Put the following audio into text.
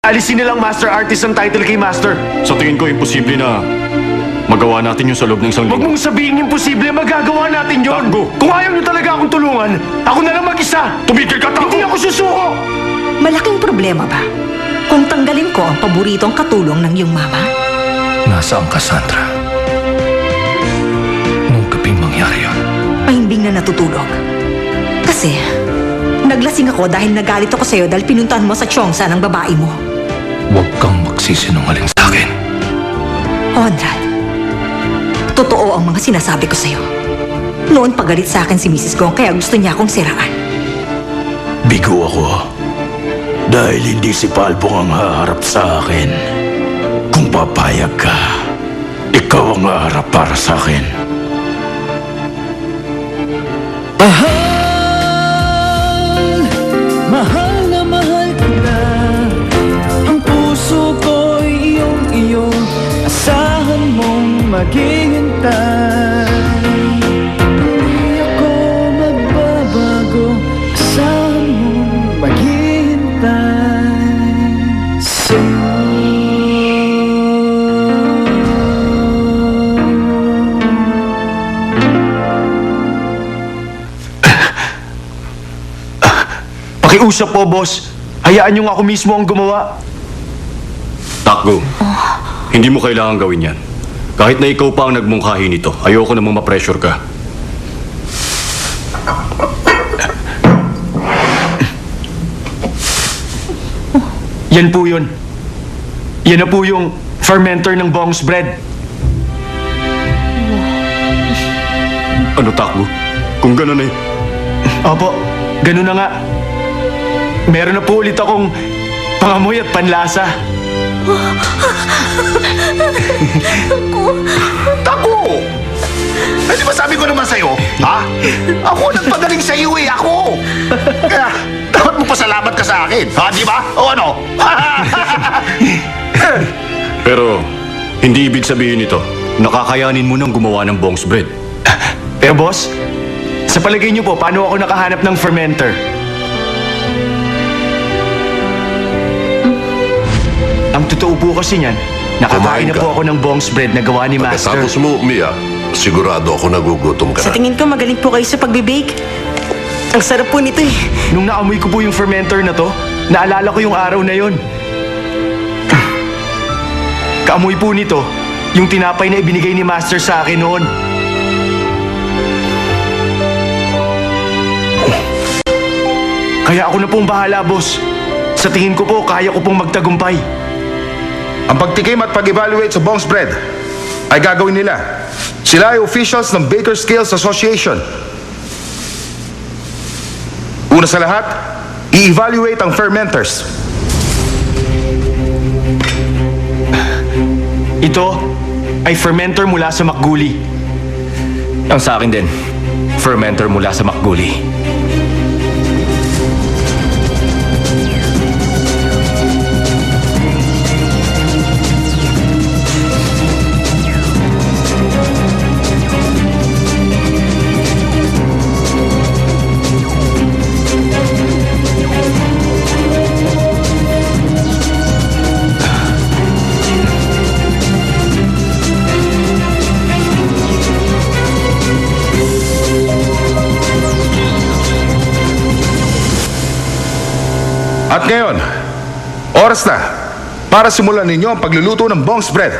Alisin nilang Master Artist ang title kay Master. Sa tingin ko, imposible na magawa natin yun sa loob ng isang Huwag linggo. mong sabihin imposible, magagawa natin yon. Takbo! Kung ayaw niyo talaga akong tulungan, ako na lang mag-isa. Tumigil ka, Takbo! Hindi ako susuko! Malaking problema ba kung tanggalin ko ang paboritong katulong ng iyong mama? Nasaan ka, Sandra? Nung gabing mangyari yun. Mahimbing na natutulog. Kasi, naglasing ako dahil nagalit ako sa'yo dahil pinuntahan mo sa Chongsa ng babae mo. Huwag kang magsisinungaling sa akin. Conrad, totoo ang mga sinasabi ko sa'yo. Noon pagalit sa akin si Mrs. Gong kaya gusto niya akong siraan. Bigo ako. Dahil hindi si Palbong ang haharap sa akin. Kung papayag ka, ikaw ang haharap para sa akin. Mahal na mahal kita. Ang puso ko'y iyong-iyo. Asahan mong maghihintay. Hindi ako magbabago. Asahan mong maghihintay sa'yo. Pakiusap po, boss. Hayaan niyo nga ako mismo ang gumawa. Takbo, hindi mo kailangan gawin yan. Kahit na ikaw pa ang nagmungkahi nito, ayoko namang ma-pressure ka. Yan po yun. Yan na po yung fermenter ng Bong's Bread. Ano, Takbo? Kung gano'n eh, Opo, ganun na nga. Meron na po ulit akong pangamoy at panlasa. Tako! Eh, di ba sabi ko naman sa'yo? Ha? Ako nagpagaling sa iyo eh, ako! Kaya, dapat mo pasalamat ka sa akin. Ha, di ba? O ano? pero hindi ibig sabihin nito, nakakayanin mo nang gumawa ng Bong's Bread. Pero boss, sa palagay niyo po, paano ako nakahanap ng fermenter? Ang totoo po kasi niyan, nakakain na Kumain ka. po ako ng Bong's Bread na gawa ni Master. Pagkatapos mo umiyak, sigurado ako nagugutom ka Sa na. tingin ko magaling po kayo sa pagbibake. Ang sarap po nito eh. Nung naamoy ko po yung fermenter na to, naalala ko yung araw na yon. Kaamoy po nito, yung tinapay na ibinigay ni Master sa akin noon. Kaya ako na pong bahala, boss. Sa tingin ko po, kaya ko pong magtagumpay. Ang pagtikim at pag-evaluate sa Bong's Bread ay gagawin nila. Sila ay officials ng Baker Skills Association. Una sa lahat, i-evaluate ang fermenters. Ito ay fermenter mula sa Makguli. Ang sa akin din, fermenter mula sa Makguli. At ngayon, oras na para simulan ninyo ang pagluluto ng Bong's Bread.